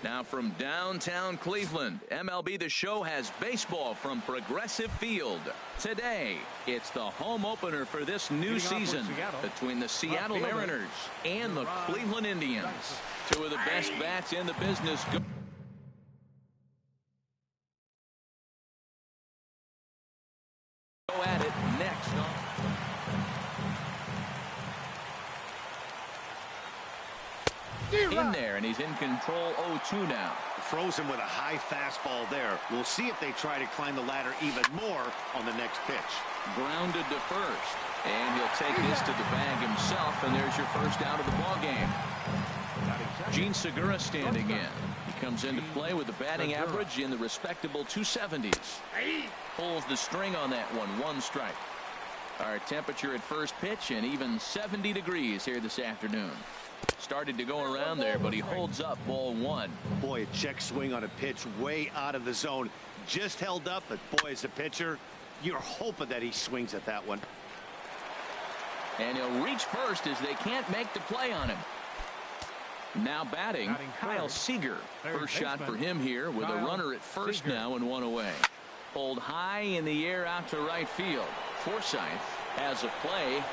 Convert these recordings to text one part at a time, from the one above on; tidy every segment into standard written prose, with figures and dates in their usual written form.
Now from downtown Cleveland, MLB The Show has baseball from Progressive Field. Today, it's the home opener for this new season between the Seattle Mariners and the Cleveland Indians. Two of the best bats in the business go at it next. In there, and he's in control 0-2 now. Throws him with a high fastball there. We'll see if they try to climb the ladder even more on the next pitch. Grounded to first, and he'll take this to the bag himself, and there's your first out of the ball game. Gene Segura standing in. He comes into play with a batting average in the respectable 270s. Pulls the string on that one strike. Our temperature at first pitch and even 70 degrees here this afternoon. Started to go around there, but he holds up ball one. Boy, a check swing on a pitch way out of the zone. Just held up, but boy, as a pitcher, you're hoping that he swings at that one. And he'll reach first as they can't make the play on him. Now batting Kyle Seager. First shot for him here with a runner at first now and one away. Pulled high in the air out to right field. Forsythe has a play.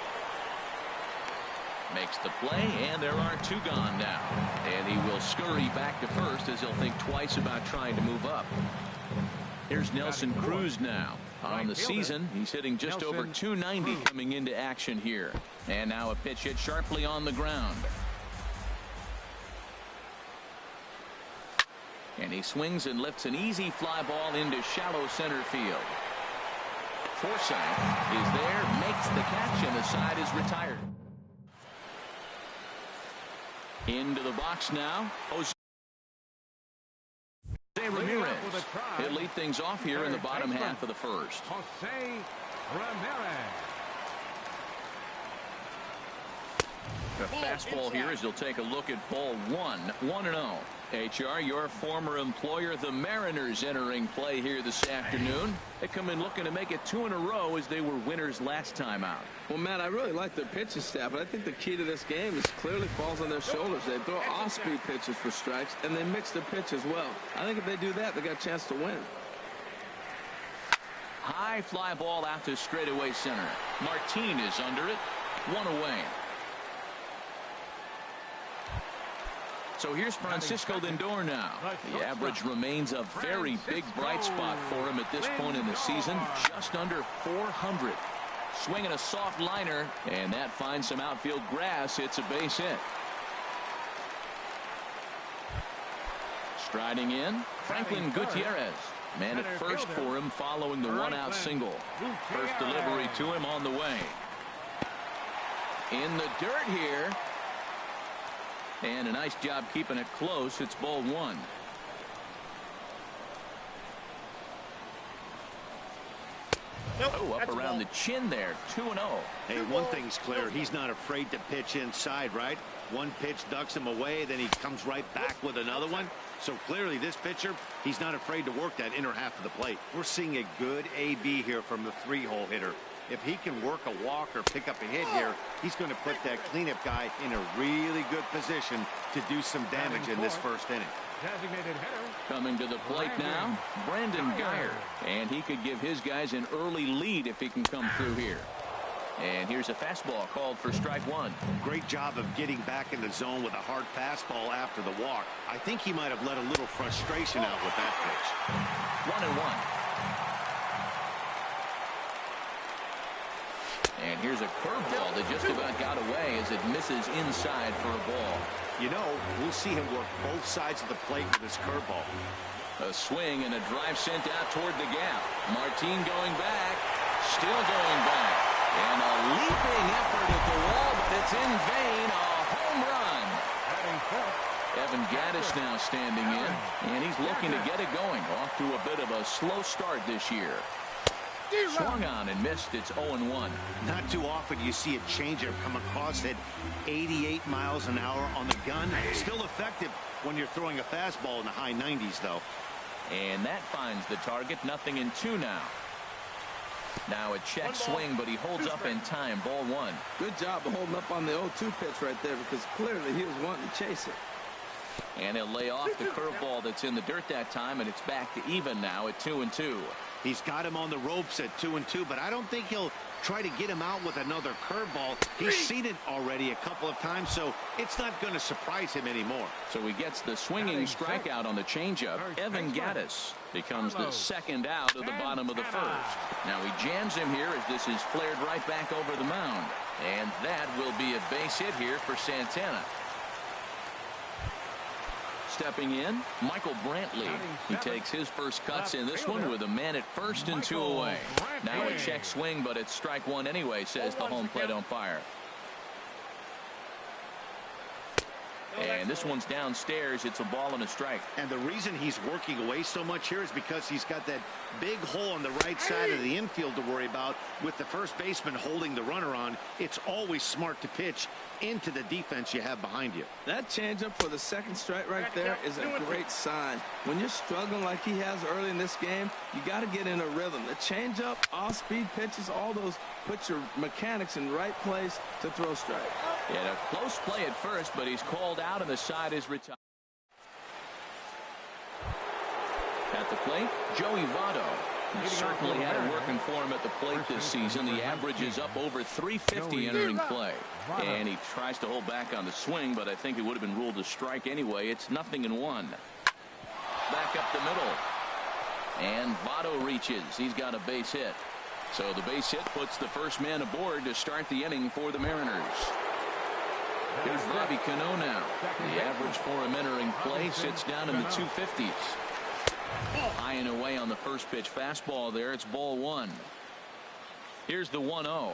Makes the play, and there are two gone now. And he will scurry back to first as he'll think twice about trying to move up. Here's Nelson Cruz now. On the season, he's hitting just over 290 coming into action here. And now a pitch hit sharply on the ground. And he swings and lifts an easy fly ball into shallow center field. Forsythe is there, makes the catch, and the side is retired. Into the box now, Jose Ramirez. He'll lead things off here in the bottom half of the first. Jose Ramirez. The fastball here as he'll take a look at ball one. 1-0. HR, your former employer, the Mariners, entering play here this afternoon. They come in looking to make it 2 in a row as they were winners last time out. Well, Matt, I really like their pitching staff, but I think the key to this game is clearly falls on their shoulders. They throw off-speed pitches for strikes, and they mix the pitch as well. I think if they do that, they got a chance to win. High fly ball out to straightaway center. Martin is under it. 1 away. So here's Francisco Lindor now. The average remains a very big bright spot for him at this point in the season. Just under 400. Swinging a soft liner, and that finds some outfield grass. It's a base hit. Striding in, Franklin Gutierrez. Man at first for him following the one-out single. First delivery to him on the way. In the dirt here. And a nice job keeping it close. It's ball one. Oh, up around the chin there. 2-0. Hey, one thing's clear. He's not afraid to pitch inside, right? One pitch ducks him away, then he comes right back with another one. So clearly this pitcher, he's not afraid to work that inner half of the plate. We're seeing a good AB here from the three-hole hitter. If he can work a walk or pick up a hit here, he's going to put that cleanup guy in a really good position to do some damage in this first inning. Coming to the plate now, Brandon Guyer. And he could give his guys an early lead if he can come through here. And here's a fastball called for strike one. Great job of getting back in the zone with a hard fastball after the walk. I think he might have let a little frustration out with that pitch. 1-1. And here's a curveball that just about got away as it misses inside for a ball. You know, we'll see him work both sides of the plate with his curveball. A swing and a drive sent out toward the gap. Martin going back. Still going back. And a leaping effort at the wall, but it's in vain. A home run. Evan Gattis now standing in. And he's looking to get it going. Off to a bit of a slow start this year. Swung on and missed. It's 0-1. Not too often you see a changeup come across at 88 miles an hour on the gun. Still effective when you're throwing a fastball in the high 90s, though. And that finds the target. 0-2 now. Now a check swing, but he holds up in time. Ball one. Good job of holding up on the 0-2 pitch right there, because clearly he was wanting to chase it. And he'll lay off the curveball that's in the dirt that time, and it's back to even now at 2-2. He's got him on the ropes at 2-2, but I don't think he'll try to get him out with another curveball. He's seen it already a couple of times, so it's not going to surprise him anymore. So he gets the swinging strikeout on the changeup. Evan Gattis becomes the second out of the bottom of the first. Now he jams him here as this is flared right back over the mound. And that will be a base hit here for Santana. Stepping in, Michael Brantley. He takes his first cuts in this one with a man at first and 2 away. Now a check swing, but it's strike one anyway, says the home plate umpire. And this one's downstairs. It's a ball and a strike. And the reason he's working away so much here is because he's got that big hole on the right side of the infield to worry about. With the first baseman holding the runner on, it's always smart to pitch into the defense you have behind you. That changeup for the second strike right there is a great sign. When you're struggling like he has early in this game, you got to get in a rhythm. The changeup, off-speed pitches, all those put your mechanics in the right place to throw strike. Yeah, a close play at first, but he's called out and the side is retired. At the plate, Joey Votto. He certainly had it working for him at the plate this season. The average is up over 350 entering play. And he tries to hold back on the swing, but I think it would have been ruled a strike anyway. It's 0-1. Back up the middle. And Votto reaches. He's got a base hit. So the base hit puts the first man aboard to start the inning for the Mariners. Here's Bobby Cano now. The average for him entering play sits down in the 250s. High and away on the first pitch fastball there. It's ball one. Here's the 1-0.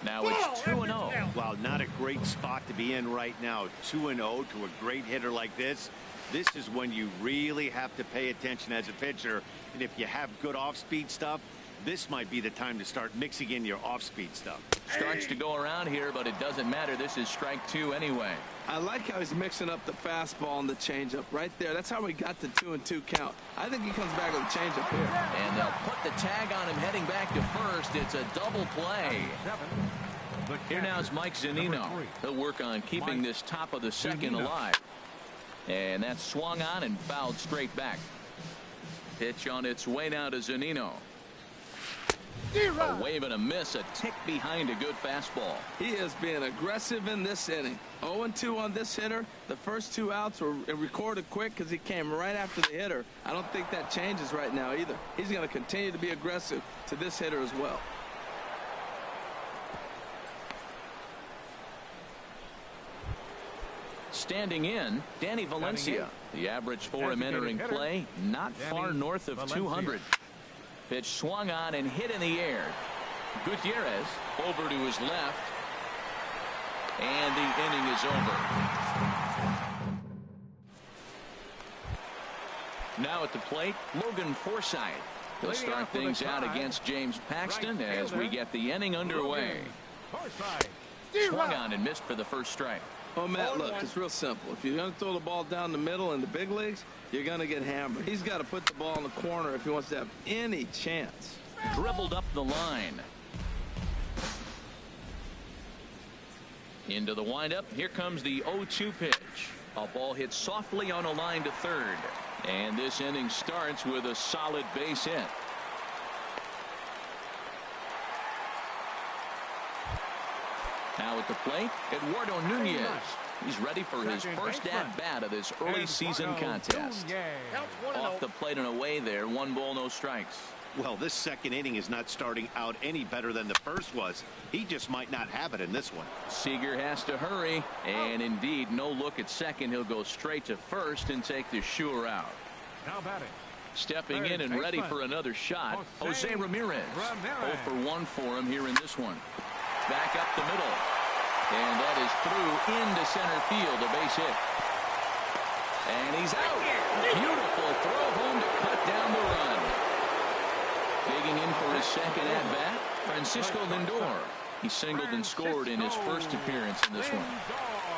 Now it's 2-0. Wow, not a great spot to be in right now. 2-0 to a great hitter like this. This is when you really have to pay attention as a pitcher. And if you have good off-speed stuff, this might be the time to start mixing in your off-speed stuff. Starts to go around here, but it doesn't matter. This is strike two anyway. I like how he's mixing up the fastball and the changeup right there. That's how we got the 2-2 count. I think he comes back with a changeup here. And they'll put the tag on him heading back to first. It's a double play. Here now is Mike Zunino. He'll work on keeping this top of the second alive. And that's swung on and fouled straight back. Pitch on its way now to Zunino. A wave and a miss, a tick behind a good fastball. He is being aggressive in this inning. 0-2 on this hitter. The first two outs were recorded quick because he came right after the hitter. I don't think that changes right now either. He's going to continue to be aggressive to this hitter as well. Standing in, Danny Valencia. The average for him entering play, not far north of 200. Pitch swung on and hit in the air. Gutierrez over to his left. And the inning is over. Now at the plate, Logan Forsythe. He'll start things out against James Paxton as we get the inning underway. Swung on and missed for the first strike. Oh, Matt, look, it's real simple. If you're going to throw the ball down the middle in the big leagues, you're going to get hammered. He's got to put the ball in the corner if he wants to have any chance. Dribbled up the line. Into the windup. Here comes the 0-2 pitch. A ball hit softly on a line to third. And this inning starts with a solid base hit. Now at the plate, Eduardo Nunez. He's ready for his first at-bat of this early season contest. Off the plate and away there, 1 ball, no strikes. Well, this second inning is not starting out any better than the first was. He just might not have it in this one. Seager has to hurry, and indeed, no look at second. He'll go straight to first and take the sure out. Now batting. Stepping in and ready for another shot, Jose Ramirez. 0 for 1 for him here in this one. Back up the middle. And that is through into center field, a base hit. And he's out. Beautiful throw home to cut down the run. Digging in for his second at-bat, Francisco Lindor. He singled and scored in his first appearance in this one.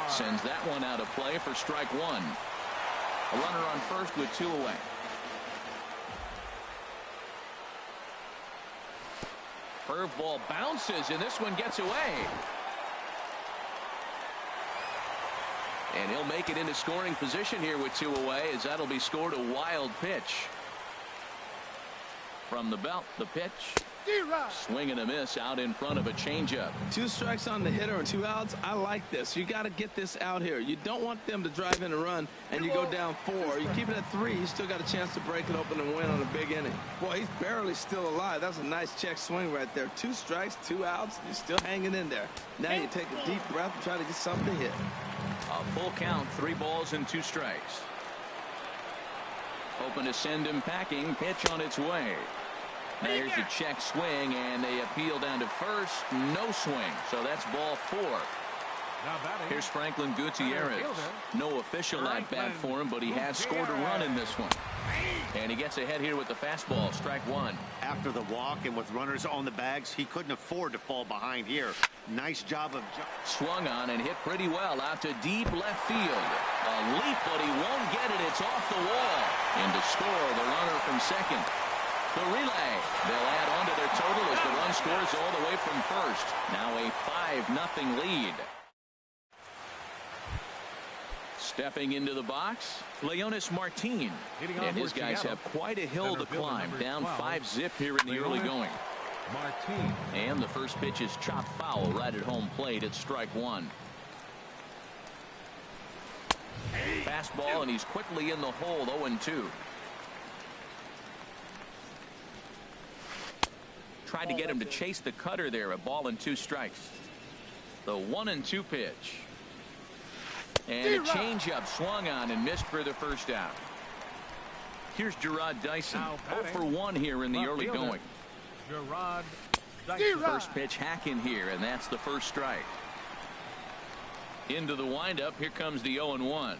Sends that one out of play for strike one. A runner on first with 2 away. Curveball bounces, and this one gets away. And he'll make it into scoring position here with 2 away, as that'll be scored a wild pitch. From the belt, the pitch. Swing and a miss out in front of a changeup. 2 strikes on the hitter and 2 outs. I like this. You got to get this out here. You don't want them to drive in a run and you go down 4. You keep it at 3. You still got a chance to break it open and win on a big inning. Boy, he's barely still alive. That's a nice check swing right there. 2 strikes, 2 outs. You're still hanging in there. Now you take a deep breath and try to get something to hit. A full count, 3 balls and 2 strikes. Hoping to send him packing. Pitch on its way. Now here's the check swing, and they appeal down to first. No swing, so that's ball 4. Here's Franklin Gutierrez. No official at bat for him, but he has scored a run in this one. And he gets ahead here with the fastball. Strike 1. After the walk and with runners on the bags, he couldn't afford to fall behind here. Nice job of swung on and hit pretty well out to deep left field. A leap, but he won't get it. It's off the wall. And to score, the runner from second. The relay. They'll add on to their total as the run scores all the way from first. Now a 5-0 lead. Stepping into the box, Leonys Martin. And his guys have quite a hill to climb. Down 5-0 here in the early going. And the first pitch is chopped foul right at home plate. It's strike 1. Fastball, and he's quickly in the hole. 0-2. Tried to get him to chase the cutter there. A ball and 2 strikes. The 1-2 pitch. And a changeup swung on and missed for the first out. Here's Jarrod Dyson. 0 for 1 here in the early going. Jarrod Dyson. First pitch hacking here, and that's the first strike. Into the windup. Here comes the 0-1.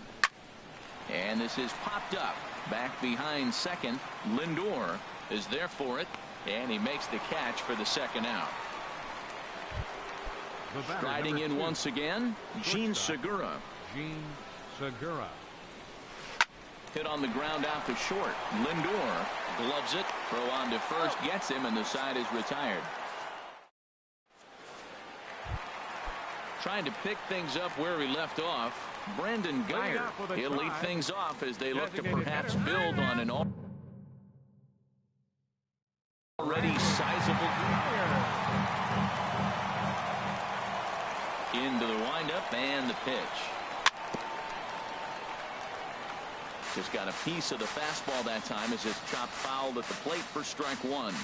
And this is popped up. Back behind second. Lindor is there for it. And he makes the catch for the second out. Striding in once again, Jean Segura. Jean Segura. Hit on the ground out to short. Lindor gloves it. Throw on to first. Gets him, and the side is retired. Trying to pick things up where he left off. Brandon Guyer. He'll lead things off as they look to perhaps build on an already sizable into the windup and the pitch. Just got a piece of the fastball that time as it's chopped foul at the plate for strike 1.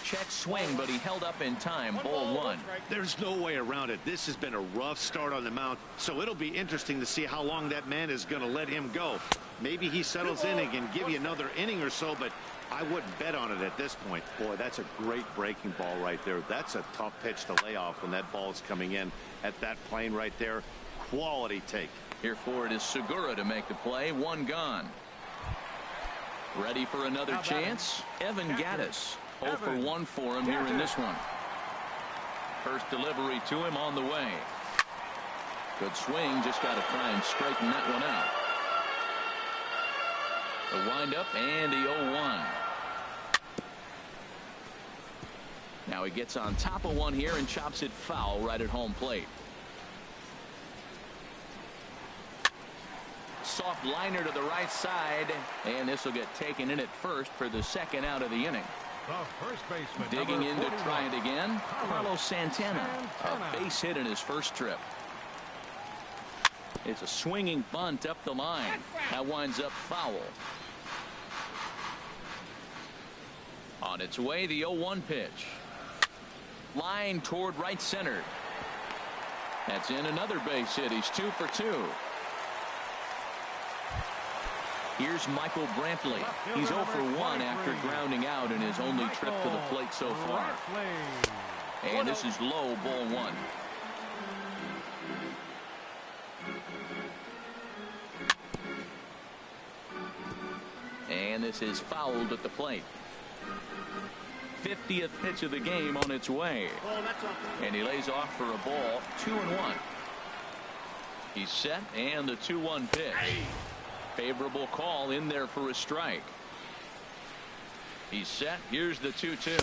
Check swing, but he held up in time. Ball 1. There's no way around it. This has been a rough start on the mound, so it'll be interesting to see how long that man is going to let him go. Maybe he settles in and can give you another inning or so, but I wouldn't bet on it at this point. Boy, that's a great breaking ball right there. That's a tough pitch to lay off when that ball is coming in at that plane right there. Quality take. Here for it is Segura to make the play. 1 gone. Ready for another chance. Evan Gattis. 0 for 1 for him here in this one. First delivery to him on the way. Good swing. Just got to try and straighten that one out. The windup and the 0-1. Now he gets on top of one here and chops it foul right at home plate. Soft liner to the right side, and this will get taken in at first for the second out of the inning. The first baseman, digging in to try it again, Carlos Santana. A base hit in his first trip. It's a swinging bunt up the line. That winds up foul. On its way, the 0-1 pitch. Line toward right center. That's in another base hit. He's 2 for 2. Here's Michael Brantley. He's 0 for 1 after grounding out in his only trip to the plate so far. And this is low, ball 1. And this is fouled at the plate. 50th pitch of the game on its way. And he lays off for a ball. 2-1. He's set, and the 2-1 pitch. Favorable call in there for a strike. He's set. Here's the 2-2.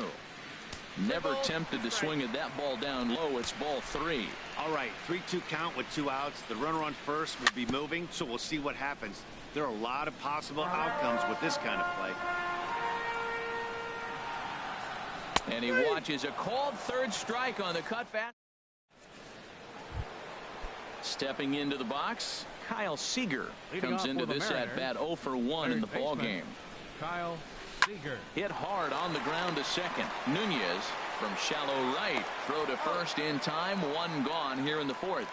Never tempted to swing at that ball down low. It's ball 3. All right, 3-2 count with 2 outs. The runner on first will be moving, so we'll see what happens. There are a lot of possible outcomes with this kind of play. And he watches a called third strike on the cutback. Stepping into the box, Kyle Seager comes into this at bat 0 for 1 in the ball game. Kyle Seager. Hit hard on the ground to second. Nunez from shallow right. Throw to first in time. 1 gone here in the 4th.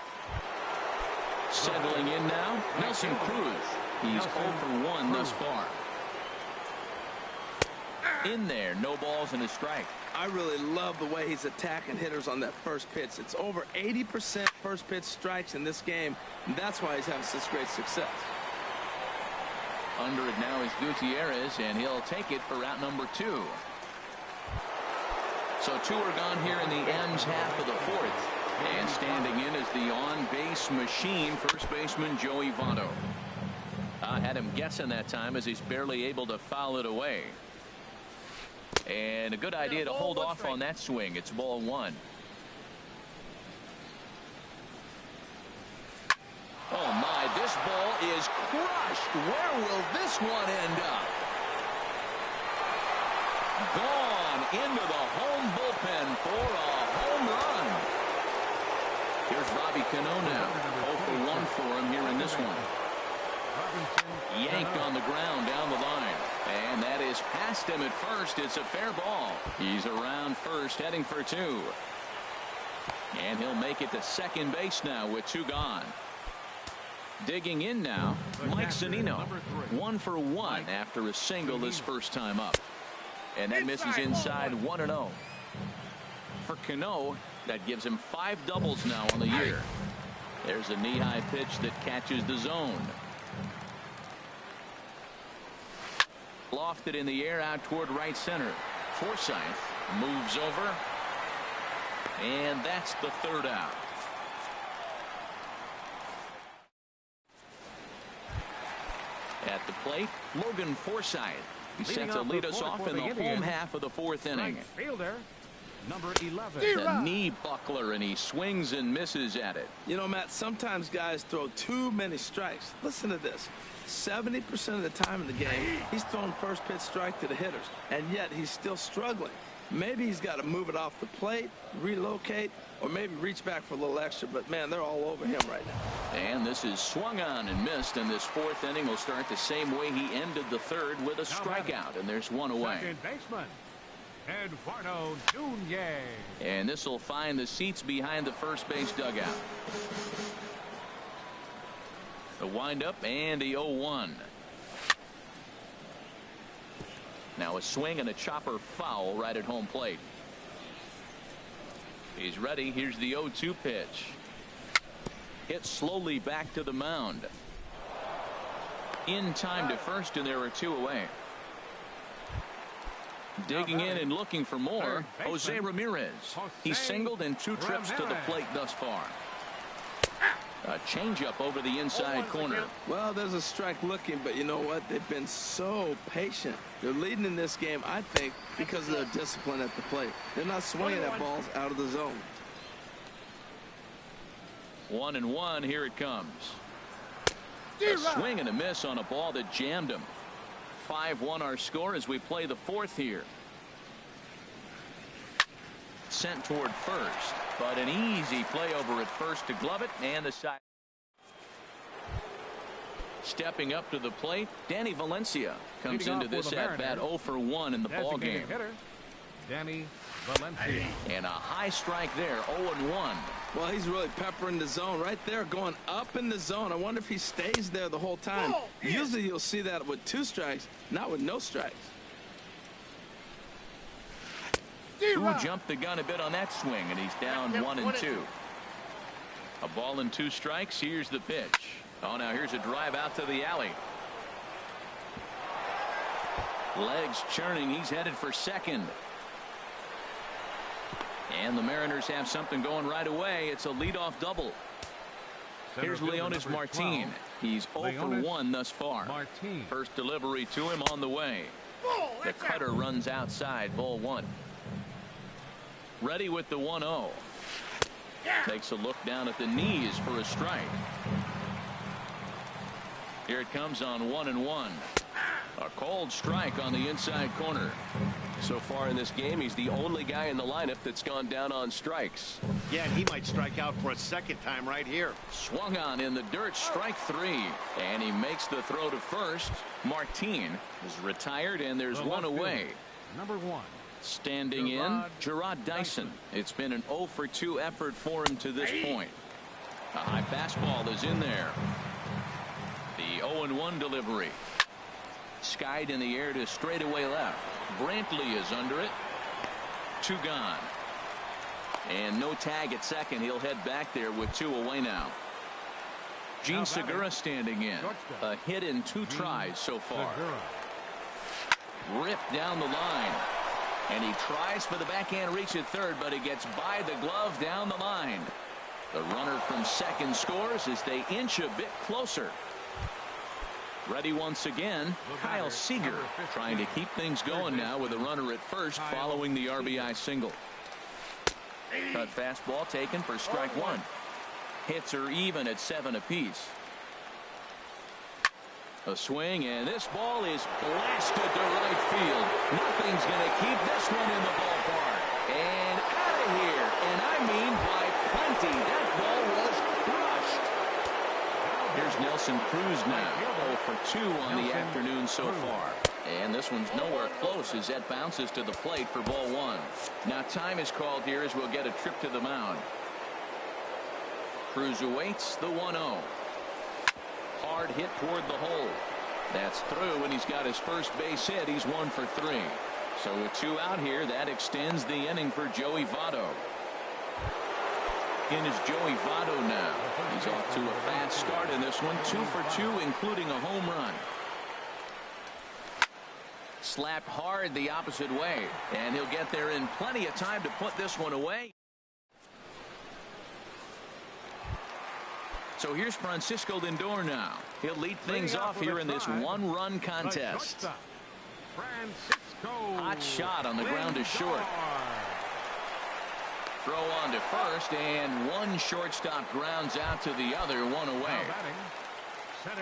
Settling in now, Nelson Cruz. He's 0 for 1 thus far. In there, no balls and a strike. I really love the way he's attacking hitters on that first pitch. It's over 80% first pitch strikes in this game, and that's why he's having such great success. Under it now is Gutierrez, and he'll take it for out number 2. So 2 are gone here in the M's half of the 4th. And standing in is the on-base machine, first baseman Joey Votto. I had him guessing that time as he's barely able to foul it away. And a good idea to hold off on that swing. It's ball 1. Oh my, this ball is crushed. Where will this one end up? Gone into the home bullpen for a home run. Here's Robbie Cano now. 0 for 1 for him here in this one. Yanked on the ground down the line. And that is past him at first. It's a fair ball. He's around first, heading for 2. And he'll make it to second base now with 2 gone. Digging in now, Mike Zunino. 1 for 1 after a single his first time up. And that misses inside 1-0. For Cano, that gives him 5 doubles now on the year. There's a knee-high pitch that catches the zone. Lofted in the air out toward right center. Forsythe moves over. And that's the 3rd out. At the plate, Logan Forsythe. He's set to lead us off in the home half of the 4th inning. Fielder, number 11. The knee buckler, and he swings and misses at it. You know, Matt, sometimes guys throw too many strikes. Listen to this. 70% of the time in the game, he's throwing first pitch strike to the hitters, and yet he's still struggling. Maybe he's got to move it off the plate, relocate, or maybe reach back for a little extra, but man, they're all over him right now. And this is swung on and missed, and this 4th inning will start the same way he ended the 3rd with a strikeout, and there's 1 away. Second baseman, Eduardo Nunez. And this will find the seats behind the first base dugout. The windup and the 0-1. Now a swing and a chopper foul right at home plate. He's ready. Here's the 0-2 pitch. Hit slowly back to the mound. In time to first, and there are 2 away. Digging in and looking for more, Jose Ramirez. He's singled in 2 trips to the plate thus far. A changeup over the inside corner. Well, there's a strike looking, but you know what? They've been so patient. They're leading in this game, I think, because of their discipline at the plate. They're not swinging at balls out of the zone. 1-1. Here it comes. A swing and a miss on a ball that jammed him. 5-1 our score as we play the 4th here. Sent toward first, but an easy play over at first to glove it, and the side. Stepping up to the plate, Danny Valencia comes into this at bat 0 for 1 in the ball game. Danny Valencia. And a high strike there, 0-1. Well, he's really peppering the zone right there, going up in the zone. I wonder if he stays there the whole time. Usually you'll see that with 2 strikes, not with no strikes. Who jumped the gun a bit on that swing, and he's down 1-2. A ball and 2 strikes. Here's the pitch. Oh, now here's a drive out to the alley. Legs churning. He's headed for second. And the Mariners have something going right away. It's a leadoff double. Here's Leonys Martin. He's 0 for 1 thus far. First delivery to him on the way. The cutter runs outside, ball 1. Ready with the 1-0. Takes a look down at the knees for a strike. Here it comes on 1-1. A cold strike on the inside corner. So far in this game, he's the only guy in the lineup that's gone down on strikes. Yeah, and he might strike out for a second time right here. Swung on in the dirt, strike 3. And he makes the throw to first. Martin is retired, and there's one away. Number 1. Standing in, Gerard Dyson. It's been an 0-for-2 effort for him to this point. A high fastball is in there. The 0-1 delivery. Skied in the air to straightaway left. Brantley is under it. 2 gone. And no tag at second. He'll head back there with 2 away now. Gene Segura standing in. A hit in 2 tries so far. Ripped down the line. And he tries for the backhand reach at third, but he gets by the glove down the line. The runner from second scores as they inch a bit closer. Ready once again, Kyle Seager trying to keep things going now with a runner at first following the RBI single. Cut fastball taken for strike 1. Hits are even at 7 apiece. A swing, and this ball is blasted to right field. Nothing's going to keep this one in the ballpark. And out of here, and I mean by plenty. That ball was crushed. Here's Nelson Cruz now. 0-for-2 on the afternoon so far. And this one's nowhere close as that bounces to the plate for ball 1. Now time is called here as we'll get a trip to the mound. Cruz awaits the 1-0. Hard hit toward the hole. That's through, and he's got his first base hit. He's 1 for 3. So with 2 out here, that extends the inning for Joey Votto. In is Joey Votto now. He's off to a fast start in this one. 2 for 2, including a home run. Slapped hard the opposite way, and he'll get there in plenty of time to put this one away. So here's Francisco Lindor now. He'll lead things off here in this 1-run contest. Hot shot on the ground to short. Throw on to first, and one shortstop grounds out to the other, 1 away.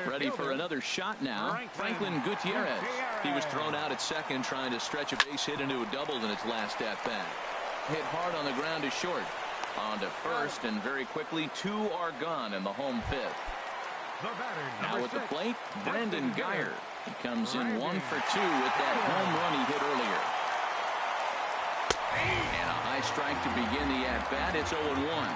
Ready for another shot now, Franklin Gutierrez. He was thrown out at second trying to stretch a base hit into a double in its last at-bat. Hit hard on the ground to short. On to first, and very quickly 2 are gone in the home 5th. Now at the plate, Brandon Guyer. He comes in 1 for 2 with that home run he hit earlier. And a high strike to begin the at-bat. It's 0-1.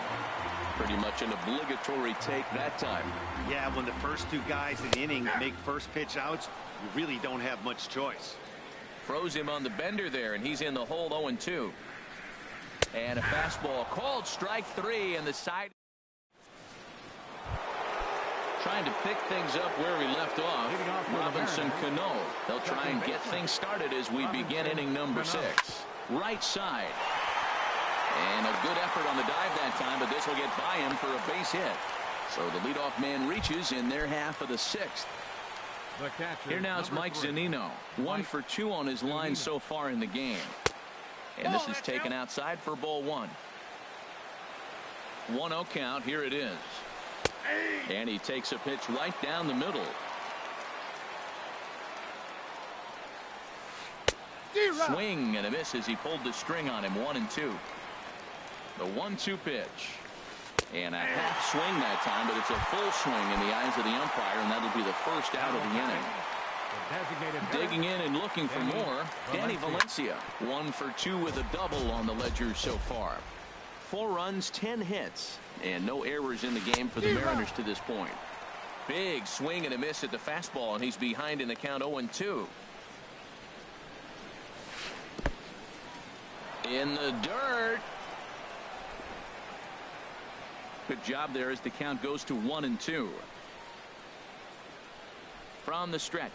Pretty much an obligatory take that time. Yeah, when the first 2 guys in the inning make first pitch outs, you really don't have much choice. Throws him on the bender there, and he's in the hole 0-2. And a fastball called strike 3, and the side trying to pick things up where we left off. Robinson Cano. They'll try and get things started as we begin inning number 6. Right side. And a good effort on the dive that time, but this will get by him for a base hit. So the leadoff man reaches in their half of the 6th. Here now is Mike Zunino. 1 for 2 on his line so far in the game. And this is taken outside for ball 1. 1-0 count. Here it is. And he takes a pitch right down the middle. Swing and a miss as he pulled the string on him. 1-2. The 1-2 pitch. And a half swing that time, but it's a full swing in the eyes of the umpire, and that'll be the first out of the inning. Digging in and looking for more, Danny Valencia. 1 for 2 with a double on the ledger so far. 4 runs, 10 hits, and no errors in the game for the Mariners to this point. Big swing and a miss at the fastball, and he's behind in the count 0-2. In the dirt. Good job there as the count goes to 1-2. From the stretch.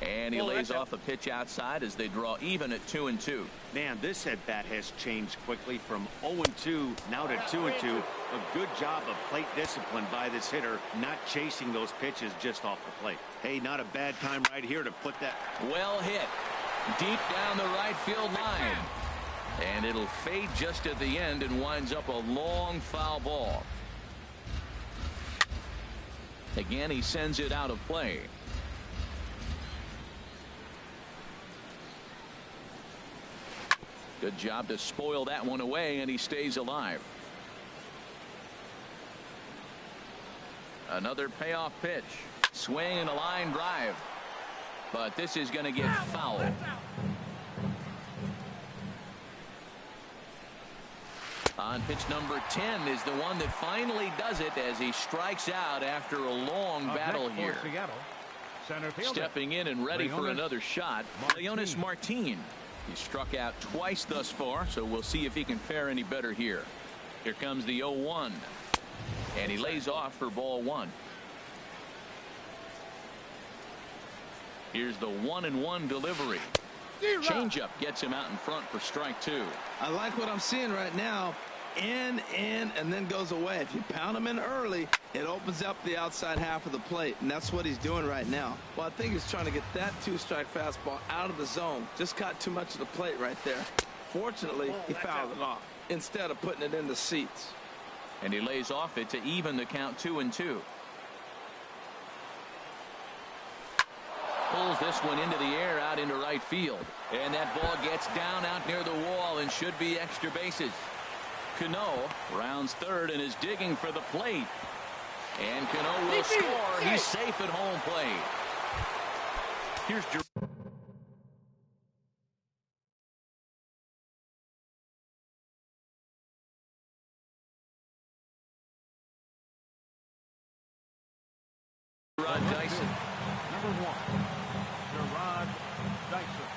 And he lays off a pitch outside as they draw even at 2-2. Man, this at bat has changed quickly from 0-2 now to 2-2. A good job of plate discipline by this hitter, not chasing those pitches just off the plate. Hey, not a bad time right here to put that. Well hit. Deep down the right field line. And it'll fade just at the end and winds up a long foul ball. Again, he sends it out of play. Good job to spoil that one away, and he stays alive. Another payoff pitch. Swing and a line drive. But this is going to get fouled. On pitch number 10 is the one that finally does it as he strikes out after a long battle here. Stepping in and ready for another shot, Leonys Martin. He struck out twice thus far, so we'll see if he can fare any better here. Here comes the 0-1. And he lays off for ball one. Here's the 1-1 delivery. Changeup gets him out in front for strike two. I like what I'm seeing right now. In, and then goes away. If you pound him in early, it opens up the outside half of the plate, and that's what he's doing right now. Well, I think he's trying to get that two-strike fastball out of the zone. Just caught too much of the plate right there. Fortunately, he fouled it off instead of putting it in the seats. And he lays off it to even the count 2-2. Pulls this one into the air out into right field. And that ball gets down out near the wall and should be extra bases. Cano rounds third and is digging for the plate. And Cano will score. He's safe at home plate. Here's Jarrod Dyson. Number 1, Jarrod Dyson.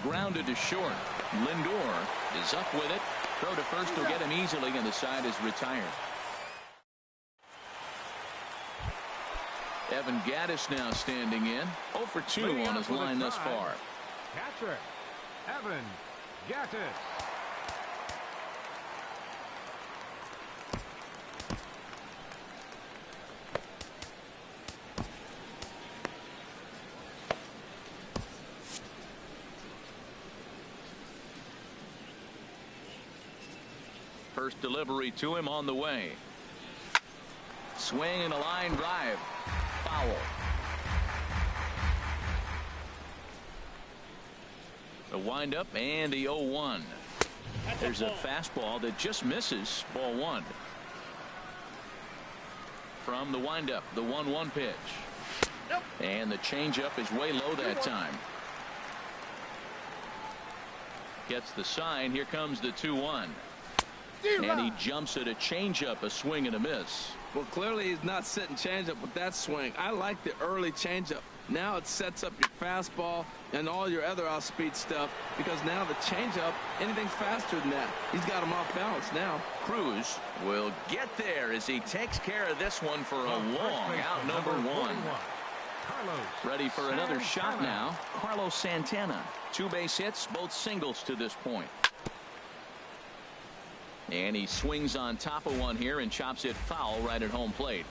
Grounded to short. Lindor is up with it. Throw to first will get him easily, and the side is retired. Evan Gattis now standing in. 0 for 2 on his line thus far. Catcher, Evan Gattis. First delivery to him on the way. Swing and a line drive. Foul. The windup and the 0-1. There's a fastball that just misses. Ball one. From the windup, the 1-1 pitch. And the changeup is way low that time. Gets the sign. Here comes the 2-1. And he jumps at a changeup, a swing and a miss. Well, clearly he's not setting changeup with that swing. I like the early changeup. Now it sets up your fastball and all your other off-speed stuff, because now the changeup, anything's faster than that. He's got him off balance now. Cruz will get there as he takes care of this one for a long out, number 1. Ready for another shot now. Carlos Santana. 2 base hits, both singles to this point. And he swings on top of one here and chops it foul right at home plate.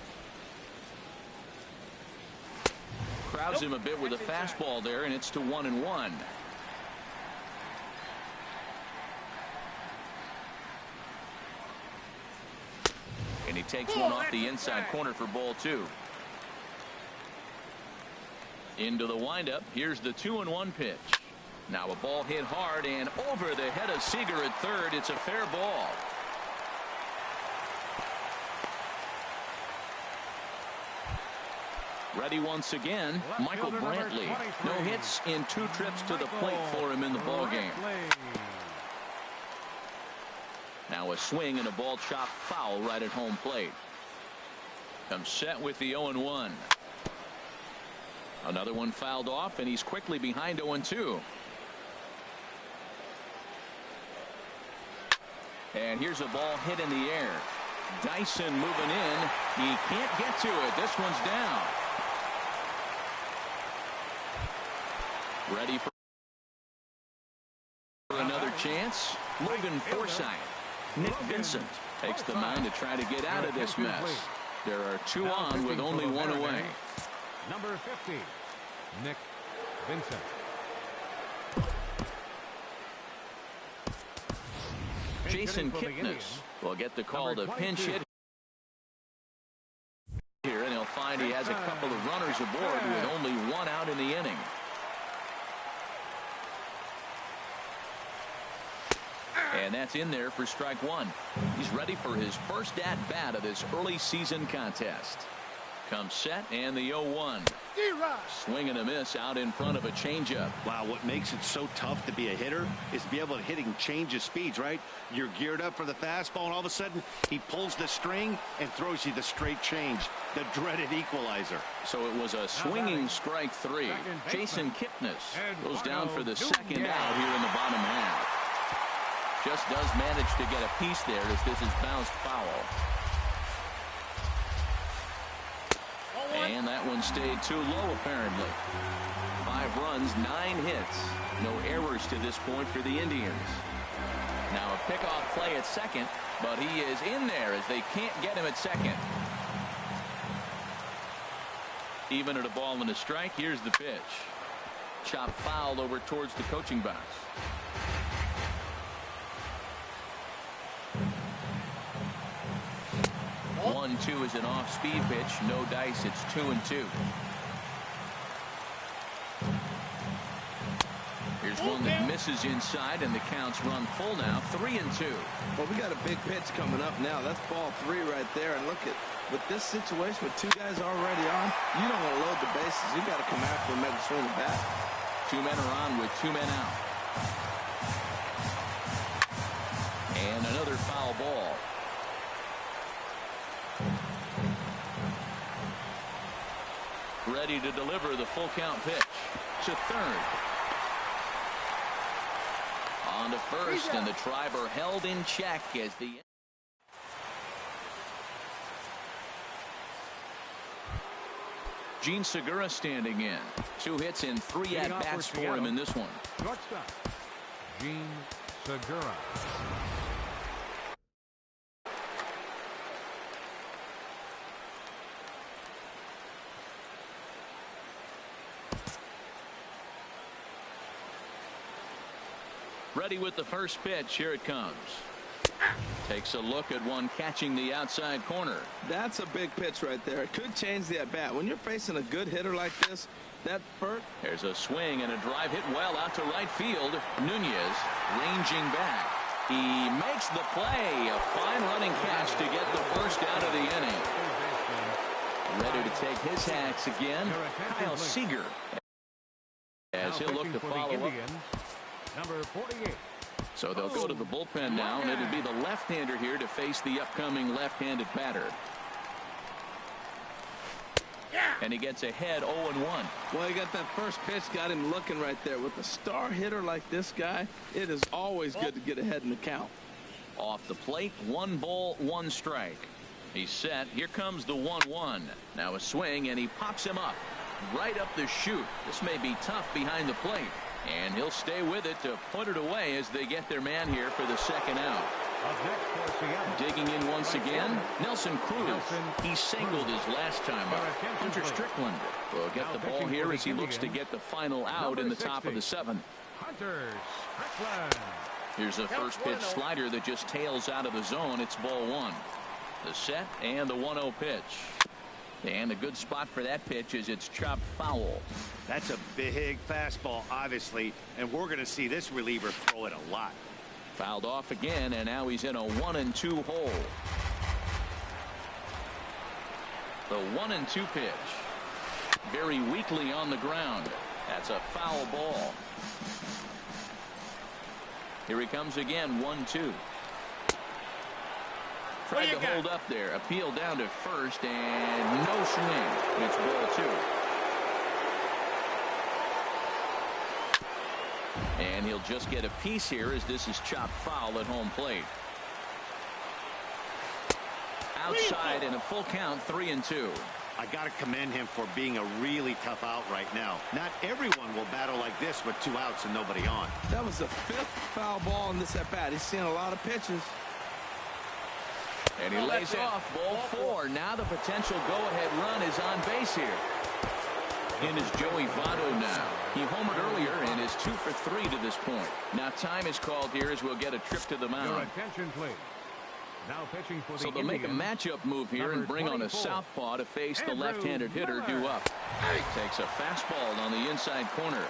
Crowds him a bit with a fastball there, and it's to 1-1. And he takes one off the inside corner for ball 2. Into the windup. Here's the 2-1 pitch. Now a ball hit hard and over the head of Seager at third. It's a fair ball. Ready once again, Michael Brantley. No hits in 2 trips to the plate for him in the ball game. Now a swing and a ball chopped foul right at home plate. Comes set with the 0-1. Another one fouled off, and he's quickly behind 0-2. And here's a ball hit in the air. Dyson moving in. He can't get to it. This one's down. Ready for another chance. Logan Forsythe. Nick Vincent takes the mound to try to get out of this mess. There are 2 on with only 1 away. Number 50, Nick Vincent. Jason Kipnis will get the call to pinch hit here, and he'll find he has a couple of runners aboard with only one out in the inning. And that's in there for strike one. He's ready for his first at-bat of this early season contest. Comes set, and the 0-1. Swing and a miss out in front of a changeup. Wow, what makes it so tough to be a hitter is to be able to hitting change of speeds, right? You're geared up for the fastball, and all of a sudden he pulls the string and throws you the straight change, the dreaded equalizer. So it was a swinging strike three. Jason Kipnis goes down for the second out here in the bottom half. Just does manage to get a piece there as this is bounced foul. And that one stayed too low, apparently. 5 runs, 9 hits. No errors to this point for the Indians. Now a pickoff play at second, but he is in there as they can't get him at second. Even at a ball and a strike, here's the pitch. Chopped foul over towards the coaching box. 1-2 is an off-speed pitch. No dice. It's 2-2. Here's one that misses inside, and the counts run full now. 3-2. Well, we got a big pitch coming up now. That's ball 3 right there. And look at with this situation with 2 guys already on, you don't want to load the bases. You got to come after and make a swing the bat. 2 men are on with 2 men out. And another foul ball. Ready to deliver the full count pitch to third. On to first, and the Triber held in check as the Jean Segura standing in. 2 hits and 3 at-bats for him in this one. Shortstop, Jean Segura. Ready with the first pitch. Here it comes. Takes a look at one catching the outside corner. That's a big pitch right there. It could change the at-bat. When you're facing a good hitter like this, that first. There's a swing and a drive hit well out to right field. Nunez ranging back. He makes the play. A fine running catch to get the first out of the inning. Ready to take his hacks again, Kyle Seager. As he'll look to follow up. Number 48. So they'll go to the bullpen now, and it'll be the left-hander here to face the upcoming left-handed batter. And he gets ahead 0-1. Well, he got that first pitch, got him looking right there. With a star hitter like this guy, it is always good to get ahead in the count. Off the plate, 1 ball, 1 strike. He's set. Here comes the 1-1. Now a swing, and he pops him up right up the chute. This may be tough behind the plate. And he'll stay with it to put it away as they get their man here for the second out. Digging in once again, Nelson Cruz. He singled his last time up. Hunter Strickland will get the ball here as he looks to get the final out in the top of the 7th. Hunter Strickland. Here's a first pitch slider that just tails out of the zone. It's ball 1. The set and the 1-0 pitch. And a good spot for that pitch is it's chopped foul. That's a big fastball, obviously, and we're going to see this reliever throw it a lot. Fouled off again, and now he's in a 1-2 hole. The 1-2 pitch. Very weakly on the ground. That's a foul ball. Here he comes again, 1-2. Tried to hold up there. Appeal down to first, and no swing. It's ball 2. And he'll just get a piece here as this is chopped foul at home plate. Outside in a full count, 3-2. I got to commend him for being a really tough out right now. Not everyone will battle like this with 2 outs and nobody on. That was the 5th foul ball in this at-bat. He's seen a lot of pitches. And he lays off ball 4. Now the potential go-ahead run is on base here. In is Joey Votto now. He homered earlier and is 2 for 3 to this point. Now time is called here as we'll get a trip to the Your mound. attention, please. Now pitching for the So they'll make a Indians, matchup move here and bring on a 24, southpaw to face the Andrew left-handed hitter Miller. due up. Takes a fastball on the inside corner.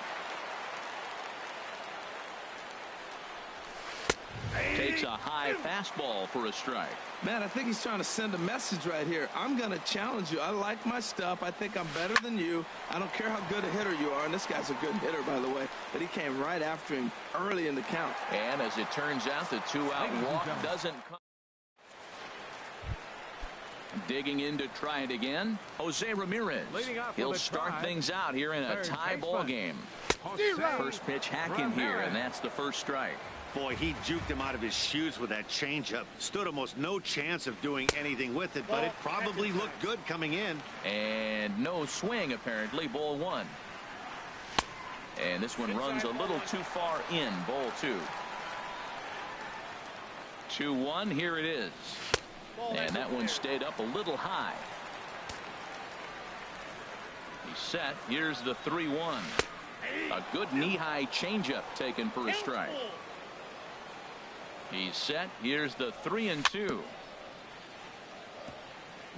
Takes a high fastball for a strike. Man, I think he's trying to send a message right here. I'm going to challenge you. I like my stuff. I think I'm better than you. I don't care how good a hitter you are. And this guy's a good hitter, by the way. But he came right after him early in the count. And as it turns out, the two-out walk doesn't come. Digging in to try it again, Jose Ramirez. Leading off He'll with a start try. things out here in a Third tie baseman. ball game. Jose First pitch hack in here, and that's the first strike. Boy, he juked him out of his shoes with that changeup. Stood almost no chance of doing anything with it, but it probably looked good coming in. And no swing, apparently. Ball one. And this one runs a little too far in. Ball two. 2-1. Here it is. And that one stayed up a little high. He's set. Here's the 3-1. A good knee-high changeup taken for a strike. He's set. Here's the 3-2.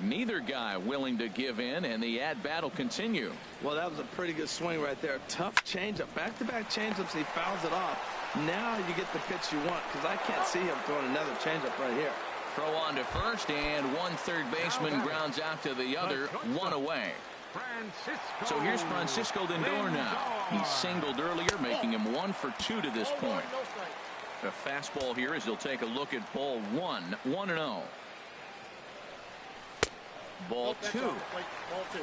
Neither guy willing to give in, and the at-bat will continue. Well, that was a pretty good swing right there. Tough changeup. Back-to-back changeups. He fouls it off. Now you get the pitch you want, because I can't see him throwing another changeup right here. Throw on to first, and one third baseman grounds out to the other. One away. Francisco. So here's Francisco Lindor now. He singled earlier, making him 1 for 2 to this point. The fastball here as he'll take a look at ball one. 1-0. Ball two. Ball two.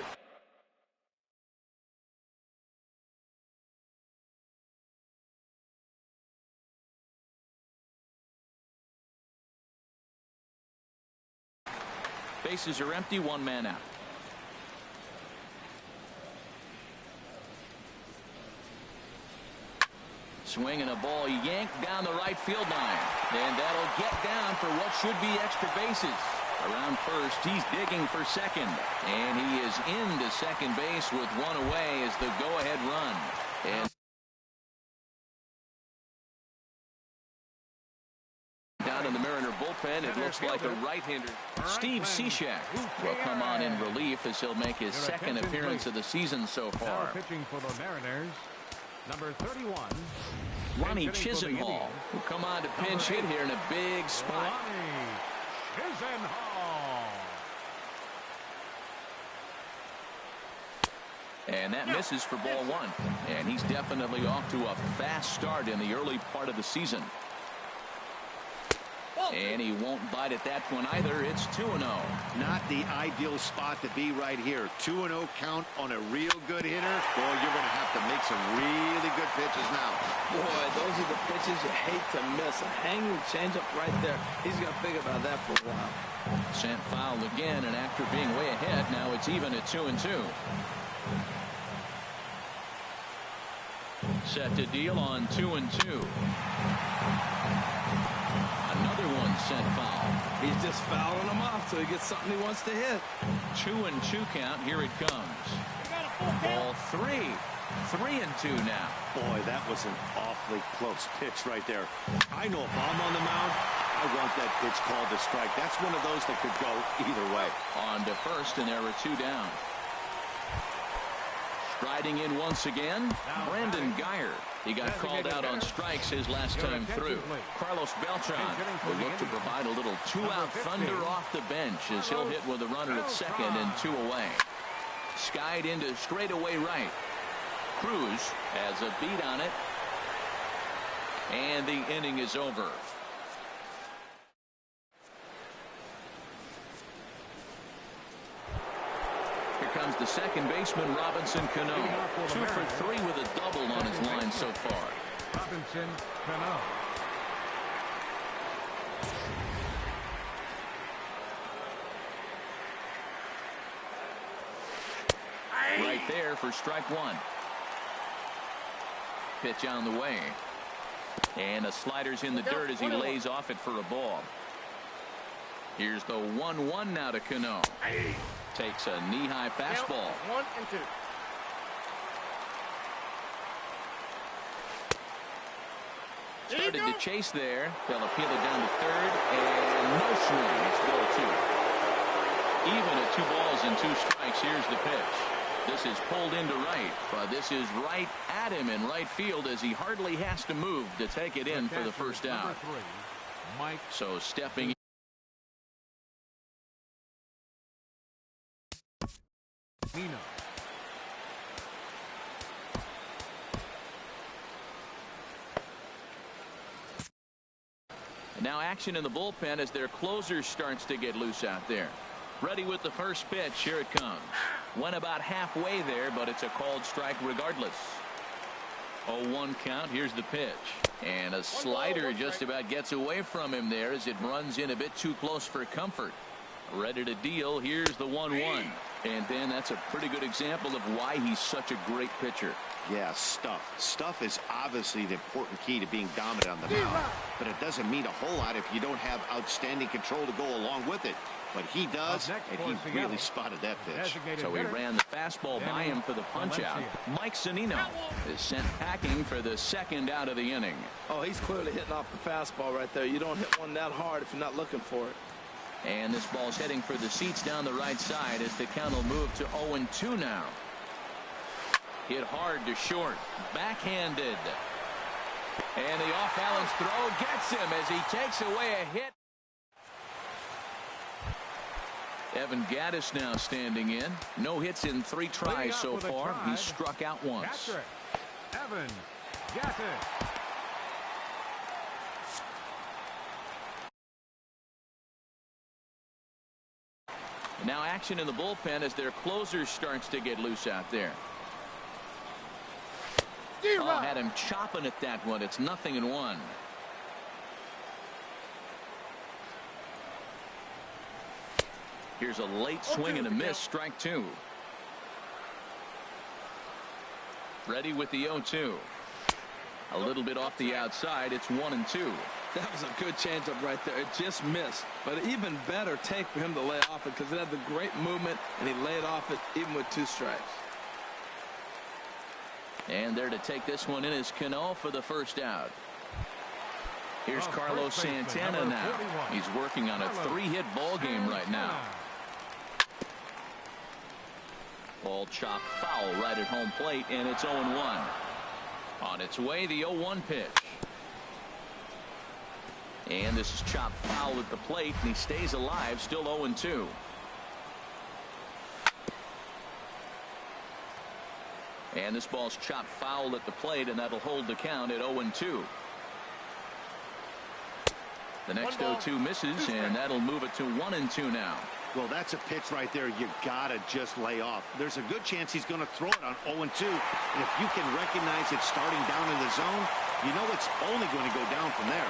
Bases are empty. One man out. Swing and a ball yanked down the right field line. And that'll get down for what should be extra bases. Around first, he's digging for second. And he is into second base with one away as the go-ahead run. And down in the Mariner bullpen, it looks like a right-hander. Steve Cishek will come on in relief as he'll make his second appearance of the season so Now far. pitching for the Mariners, number 31. Lonnie Pinch hitting for the Chisenhall Indians. will come on to pinch hit here in a big spot. Lonnie Chisenhall. And that misses for ball one. And he's definitely off to a fast start in the early part of the season. And he won't bite at that one either. It's 2-0. Not the ideal spot to be right here. 2-0 count on a real good hitter. Boy, you're going to have to make some really good pitches now. Boy, those are the pitches you hate to miss. A hanging changeup right there. He's going to think about that for a while. Sent foul again, and after being way ahead, now it's even at 2-2. Set to deal on 2-2. Another one sent foul. He's just fouling them off so he gets something he wants to hit. 2-2 count. Here it comes. Ball three. 3-2 now. Boy, that was an awfully close pitch right there. I know if I'm on the mound, I want that pitch called a strike. That's one of those that could go either way. On to first, and there are two down. Striding in once again, Brandon Guyer. He got called out on strikes his last time through. Carlos Beltran will look to provide a little two-out thunder off the bench as he'll hit with a runner at second and two away. Skied into straightaway right. Cruz has a beat on it. And the inning is over. Here comes the second baseman, Robinson Cano. 2 for 3 with a double on his line so far. Robinson Cano. Right there for strike one. Pitch on the way. And the slider's in the dirt as he lays off it for a ball. Here's the 1-1 now to Cano. Takes a knee-high fastball. 1 and 2. started to chase there. They'll appeal it down to third, and no swing. It's ball 2. Even at 2 balls and 2 strikes, here's the pitch. This is pulled into right, but this is right at him in right field as he hardly has to move to take it in for the first out. So stepping in. Nino. Now action in the bullpen as their closer starts to get loose out there. Ready with the first pitch. Here it comes. Went about halfway there, but it's a called strike regardless. 0-1 count. Here's the pitch. And a slider just about gets away from him there as it runs in a bit too close for comfort. Ready to deal. Here's the 1-1. And then that's a pretty good example of why he's such a great pitcher. Yeah, stuff. Stuff is obviously the important key to being dominant on the mound. But it doesn't mean a whole lot if you don't have outstanding control to go along with it. But he does, and he really spotted that pitch. So he ran the fastball by him for the punch-out. Mike Zunino is sent packing for the second out of the inning. Oh, he's clearly hitting off the fastball right there. You don't hit one that hard if you're not looking for it. And this ball's heading for the seats down the right side as the count will move to 0-2 now. Hit hard to short. Backhanded. And the off-balance throw gets him as he takes away a hit. Evan Gattis now standing in. No hits in 3 tries so far. He's struck out once. Evan Gattis. Now action in the bullpen as their closer starts to get loose out there. Oh, had him chopping at that one. It's 0-1. Here's a late swing and a miss. Strike 2. Ready with the 0-2. A little bit off the outside. It's 1-2. That was a good changeup right there. It just missed. But even better take for him to lay off it because it had the great movement and he laid off it even with 2 strikes. And there to take this one in is Cano for the first out. Here's Carlos Santana now. He's working on a 3-hit ball game right now. Ball chopped foul right at home plate, and it's 0-1. On its way, the 0-1 pitch. And this is chopped foul at the plate, and he stays alive, still 0-2. And this ball's chopped foul at the plate, and that'll hold the count at 0-2. The next 0-2 misses, and that'll move it to 1-2 now. Well, that's a pitch right there you gotta just lay off. There's a good chance he's going to throw it on 0-2. And if you can recognize it starting down in the zone, you know it's only going to go down from there.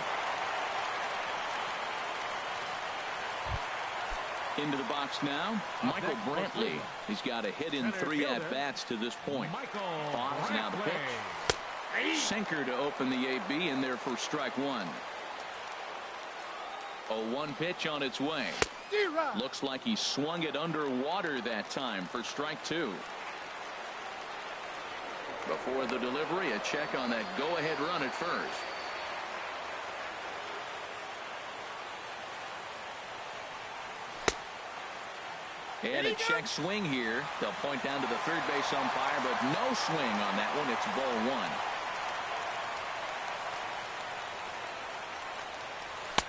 Into the box now, Michael Brantley. He's got a hit in 3 at-bats to this point. Bob's now the pitch. Sinker to open the AB in there for strike 1. 0-1 pitch on its way. Looks like he swung it underwater that time for strike 2. Before the delivery, a check on that go-ahead run at first. And a check swing here. They'll point down to the third base umpire, but no swing on that one. It's ball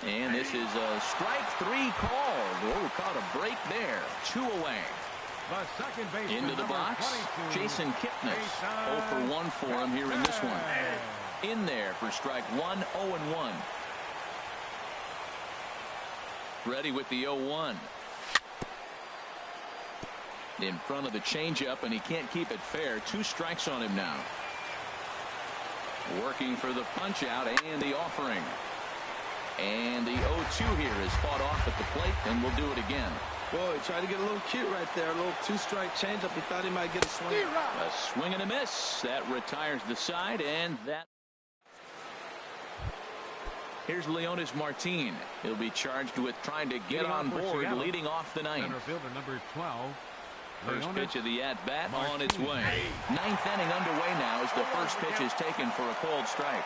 1. And this is a strike 3 called. Oh, caught a break there. 2 away. Into the box, Jason Kipnis. 0 for 1 for him here in this one. In there for strike 1, 0-1. Ready with the 0-1. In front of the changeup, and he can't keep it fair. 2 strikes on him now. Working for the punch out and the offering. And the 0-2 here is fought off at the plate, and we'll do it again. Well, he tried to get a little cute right there. A little 2-strike changeup. He thought he might get a swing. A swing and a miss. That retires the side, and that. Here's Leonys Martin. He'll be charged with trying to get on board, leading off the 9th. Number 12. First pitch of the at-bat on its way. 9th inning underway now as the first pitch is taken for a cold strike.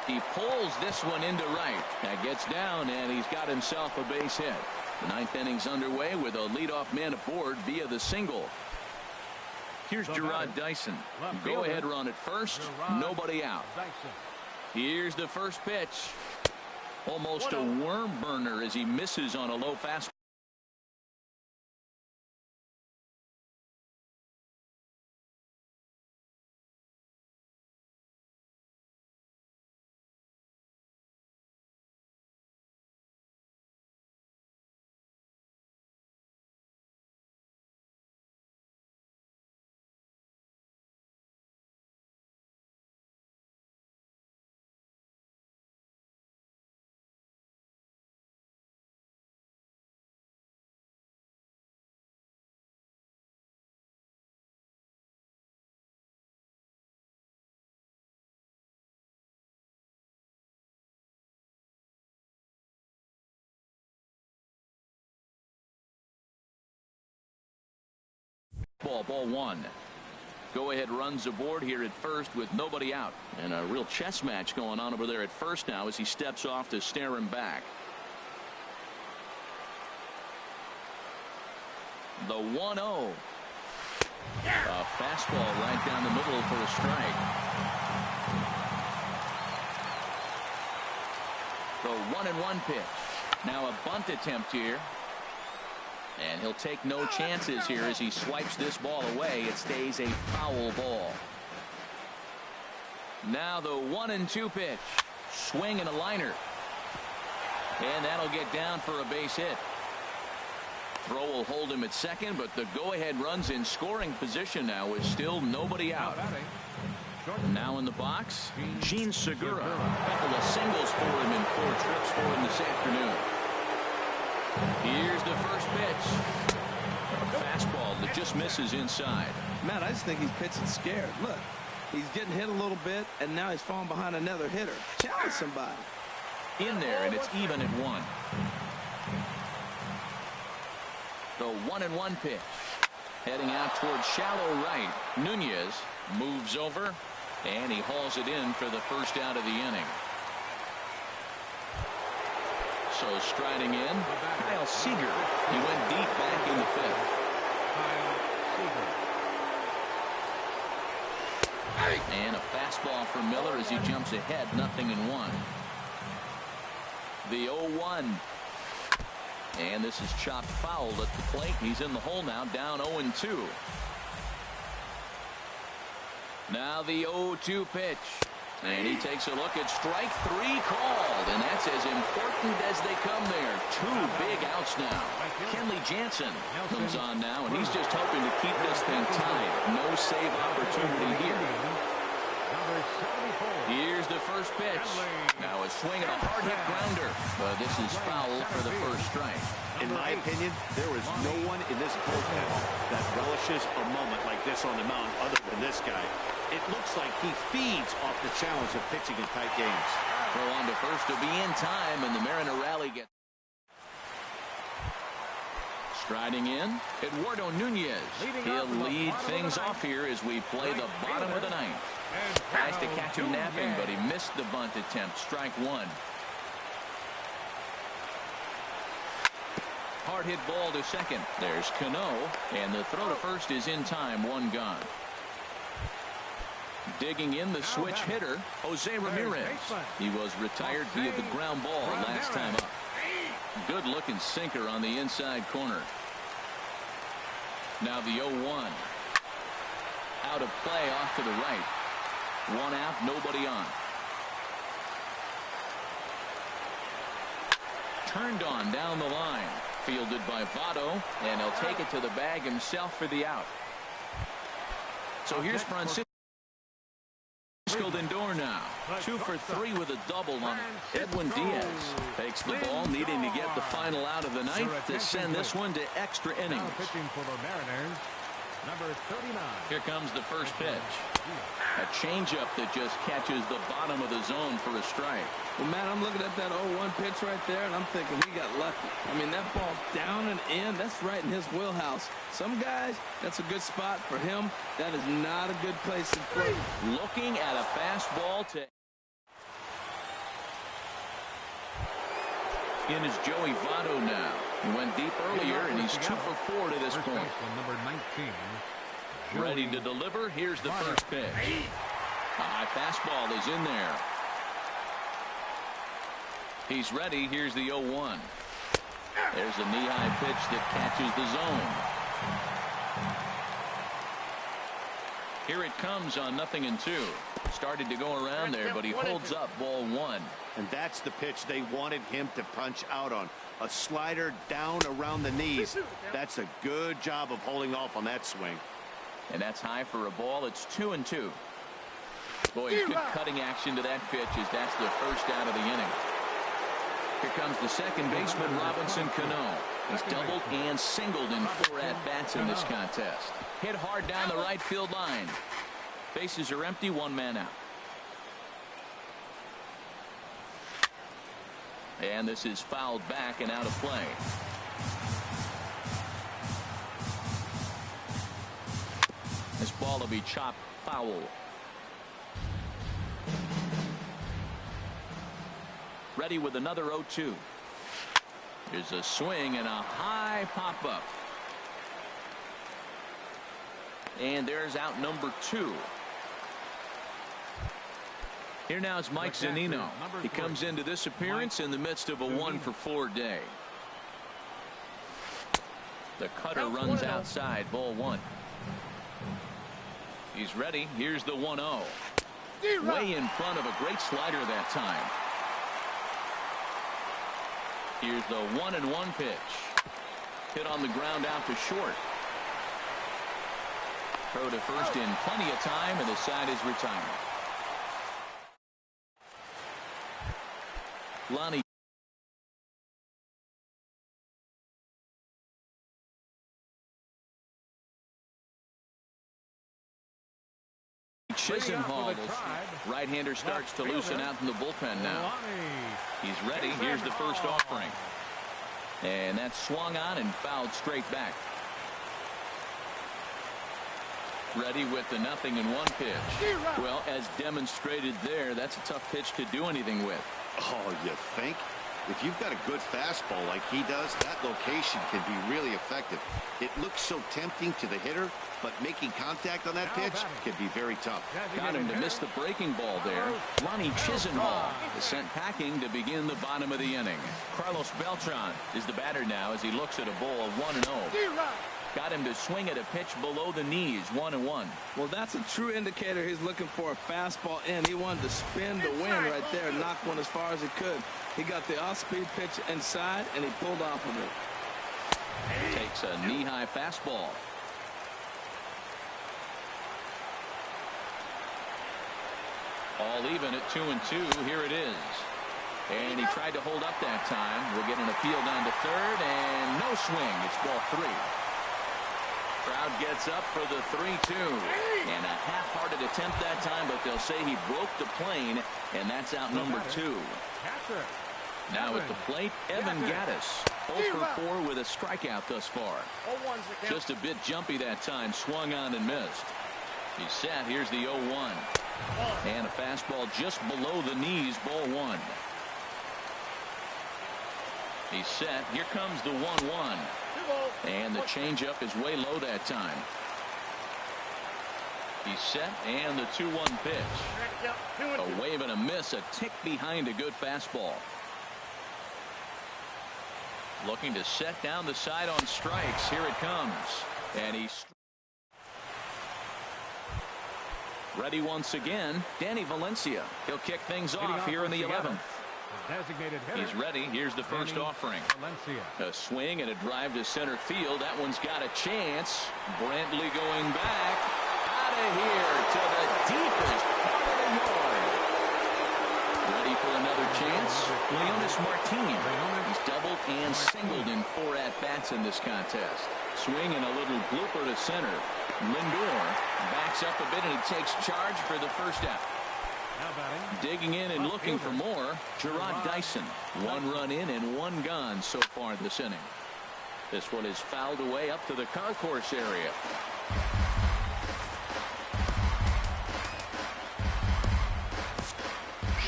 He pulls this one into right. That gets down, and he's got himself a base hit. The ninth inning's underway with a leadoff man aboard via the single. Here's Gerard Dyson. Go-ahead run at first. Nobody out. Here's the first pitch. Almost a worm burner as he misses on a low fastball. Ball one. Go-ahead runs aboard here at first with nobody out. And a real chess match going on over there at first now as he steps off to stare him back. The 1-0. A fastball right down the middle for a strike. The 1-1 pitch. Now a bunt attempt here. And he'll take no chances here as he swipes this ball away. It stays a foul ball. Now the 1-2 pitch. Swing and a liner. And that'll get down for a base hit. Throw will hold him at second, but the go-ahead run's in scoring position now with still nobody out. Now in the box, Jean Segura. A couple of singles for him and 4 trips for him this afternoon. Here's the first pitch. A fastball that just misses inside. Matt, I just think he's pitching scared. Look, he's getting hit a little bit, and now he's falling behind another hitter. Challenge somebody. In there, and it's even at 1. The 1-1 pitch. Heading out towards shallow right. Nunez moves over, and he hauls it in for the first out of the inning. So striding in, Kyle Seager. He went deep back in the 5th. And a fastball for Miller as he jumps ahead, 0-1. The 0-1. And this is chopped foul at the plate. He's in the hole now, down 0-2. Now the 0-2 pitch. And he takes a look at strike 3 called, and that's as important as they come there. 2 big outs now. Kenley Jansen comes on now, and he's just hoping to keep this thing tied. No save opportunity here. Here's the first pitch. Now a swing and a hard hit grounder. But this is foul for the first strike. In my opinion, there is no one in this bullpen that relishes a moment like this on the mound other than this guy. It looks like he feeds off the challenge of pitching in tight games. Throw on to first to be in time, and the Mariner rally gets. Striding in, Eduardo Nunez. He'll lead things off here as we play the bottom of the 9th. Tries to catch him napping, but he missed the bunt attempt. Strike 1. Hard hit ball to second. There's Cano, and the throw to first is in time. 1 gone. Digging in the switch hitter, Jose Ramirez. He was retired via the ground ball last time up. Good looking sinker on the inside corner. Now the 0-1. Out of play off to the right. 1 out, nobody on. Turned on down the line. Fielded by Votto, and he'll take it to the bag himself for the out. So here's Francisco Lindor now. 2 for 3 with a double on it. Edwin Diaz takes the ball, needing to get the final out of the 9th to send this one to extra innings. Pitching for the Mariners, number 39. Here comes the first pitch. A changeup that just catches the bottom of the zone for a strike. Well, Matt, I'm looking at that 0-1 pitch right there, and I'm thinking he got lucky. I mean, that ball down and in, that's right in his wheelhouse. Some guys, that's a good spot. For him, that is not a good place to play. Looking at a fastball to... In is Joey Votto now. He went deep earlier, and he's 2 for 4 to this point. Number 19. Ready to deliver. Here's the first pitch. A high fastball is in there. He's ready. Here's the 0-1. There's a knee-high pitch that catches the zone. Here it comes on 0-2. Started to go around there, but he holds up ball 1. And that's the pitch they wanted him to punch out on. A slider down around the knees. That's a good job of holding off on that swing. And that's high for a ball. It's 2-2. Boy, good cutting action to that pitch as that's the first out of the inning. Here comes the second baseman, Robinson Cano. He's doubled and singled in 4 at-bats in this contest. Hit hard down the right field line. Bases are empty, 1 man out. And this is fouled back and out of play. This ball will be chopped foul. Ready with another 0-2. Here's a swing and a high pop-up. And there's out number 2. Here now is Mike Zunino. He comes into this appearance in the midst of a 1 for 4 day. The cutter runs outside, ball 1. He's ready. Here's the 1-0. Way in front of a great slider that time. Here's the 1-1 pitch. Hit on the ground out to short. Throw to first in plenty of time, and the side is retired. Lonnie Chisenhall. Right-hander starts to loosen out in the bullpen now. He's ready. Here's the first offering. And that's swung on and fouled straight back. Ready with the 0-1 pitch. Well, as demonstrated there, that's a tough pitch to do anything with. Oh, you think? If you've got a good fastball like he does, that location can be really effective. It looks so tempting to the hitter, but making contact on that pitch can be very tough. Got him to miss the breaking ball there. Lonnie Chisenhall is sent packing to begin the bottom of the inning. Carlos Beltran is the batter now as he looks at a ball of 1-0. Got him to swing at a pitch below the knees, 1-1. Well, that's a true indicator he's looking for a fastball in. He wanted to spin the wind right there, knock one as far as he could. He got the off-speed pitch inside, and he pulled off of it. Takes a knee-high fastball. All even at 2-2. Here it is. And he tried to hold up that time. We'll get an appeal down to third, and no swing. It's ball 3. Crowd gets up for the 3-2. And a half-hearted attempt that time, but they'll say he broke the plane, and that's out number 2. Now at the plate, Evan Gattis. 0 for 4 with a strikeout thus far. Just a bit jumpy that time. Swung on and missed. He's set. Here's the 0-1. And a fastball just below the knees, ball 1. He's set. Here comes the 1-1. And the changeup is way low that time. He's set, and the 2-1 pitch. A wave and a miss, a tick behind a good fastball. Looking to set down the side on strikes. Here it comes. And he's ready once again. Danny Valencia. He'll kick things off here in the 11th. He's ready. Here's the first offering. A swing and a drive to center field. That one's got a chance. Brantley going back. Out of here to the deepest part of the yard. Ready for another chance. Leonis Martin. He's doubled and singled in 4 at-bats in this contest. Swing and a little blooper to center. Lindor backs up a bit and he takes charge for the first out. Digging in and looking for more, Gerard Dyson. 1 run in and 1 gone so far this inning. This one is fouled away up to the concourse area.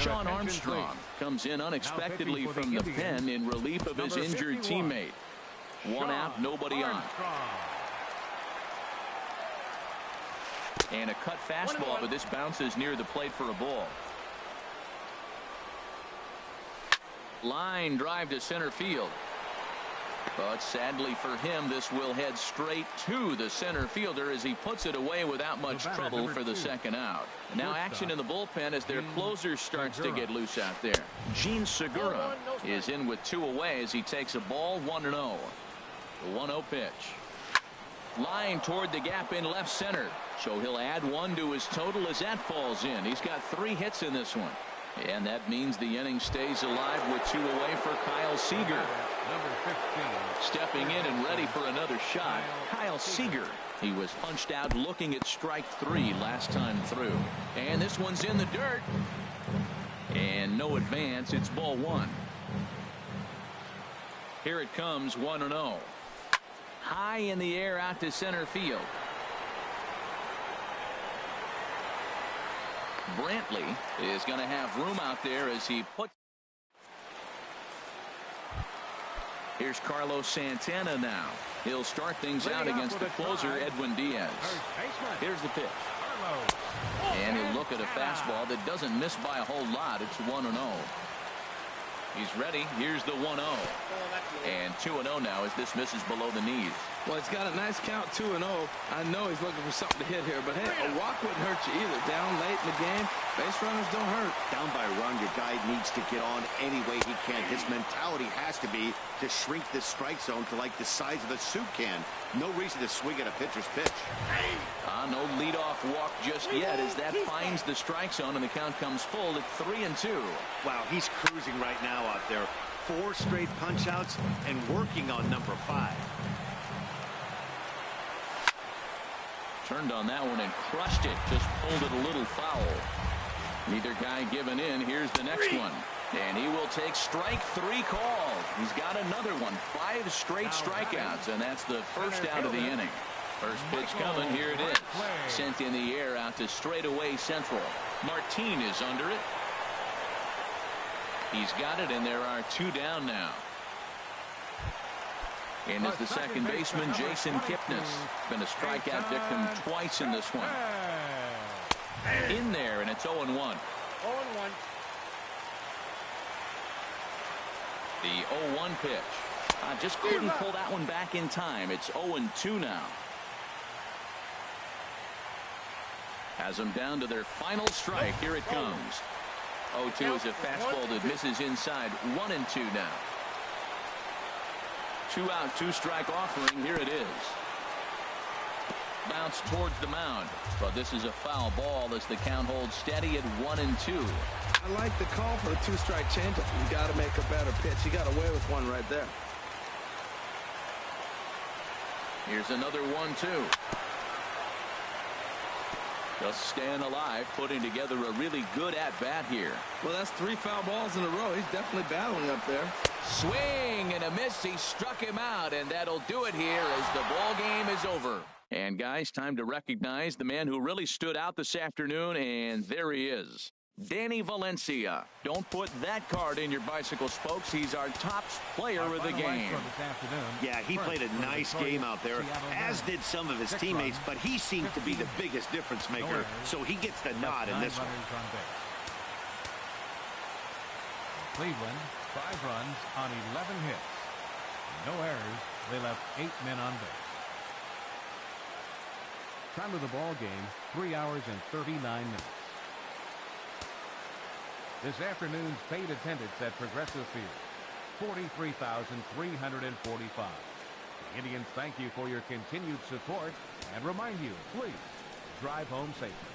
Sean Armstrong comes in unexpectedly from the pen in relief of his injured teammate. One out, nobody on. And a cut fastball, but this bounces near the plate for a ball. Line drive to center field. But sadly for him, this will head straight to the center fielder as he puts it away without much trouble for the second out. And now action in the bullpen as their closer starts to get loose out there. Jean Segura is in with 2 away as he takes a ball 1-0. The 1-0 pitch. Line toward the gap in left center. So he'll add 1 to his total as that falls in. He's got 3 hits in this one. And that means the inning stays alive with 2 away for Kyle Seager. Stepping in and ready for another shot, Kyle Seager. He was punched out looking at strike 3 last time through. And this one's in the dirt. And no advance. It's ball 1. Here it comes, 1-0. High in the air out to center field. Brantley is going to have room out there as he puts. Here's Carlos Santana now. He'll start things out against the closer, Edwin Diaz. Here's the pitch. And he'll look at a fastball that doesn't miss by a whole lot. It's 1-0. He's ready. Here's the 1-0. And 2-0 now as this misses below the knees. Well, he's got a nice count, 2-0. I know he's looking for something to hit here, but hey, a walk wouldn't hurt you either. Down late in the game, base runners don't hurt. Down by a run, your guy needs to get on any way he can. His mentality has to be to shrink this strike zone to like the size of a soup can. No reason to swing at a pitcher's pitch. No leadoff walk just yet as that finds the strike zone and the count comes full at 3-2. Wow, he's cruising right now out there. 4 straight punch outs and working on number 5. Turned on that one and crushed it. Just pulled it a little foul. Neither guy giving in. Here's the next one. And he will take strike 3 called. He's got another one. 5 straight strikeouts, and that's the first out of the inning. First pitch coming. Here it is. Sent in the air out to straightaway central. Martin is under it. He's got it, and there are 2 down now. And is the second baseman, Jason Kipnis. Been a strikeout victim twice in this one. In there, and it's 0-1. 0-1. The 0-1 pitch. Just couldn't pull that one back in time. It's 0-2 now. Has them down to their final strike. Here it comes. 0-2 is a fastball that misses inside. 1-2 now. 2 out, 2 strike offering. Here it is. Bounce towards the mound, but this is a foul ball as the count holds steady at 1-2. I like the call for the 2-strike changeup. You got to make a better pitch. You got away with one right there. Here's another 1-2. Just staying alive, putting together a really good at-bat here. Well, that's 3 foul balls in a row. He's definitely battling up there. Swing and a miss. He struck him out, and that'll do it here as the ball game is over. And guys, time to recognize the man who really stood out this afternoon, and there he is. Danny Valencia. Don't put that card in your bicycle spokes. He's our top player of the game. Yeah, he played a nice game out there, as did some of his teammates, but he seemed to be the biggest difference maker, so he gets the nod in this one. Cleveland, 5 runs on 11 hits. No errors. They left 8 men on base. Time of the ball game, 3 hours and 39 minutes. This afternoon's paid attendance at Progressive Field, 43,345. The Indians thank you for your continued support and remind you, please drive home safely.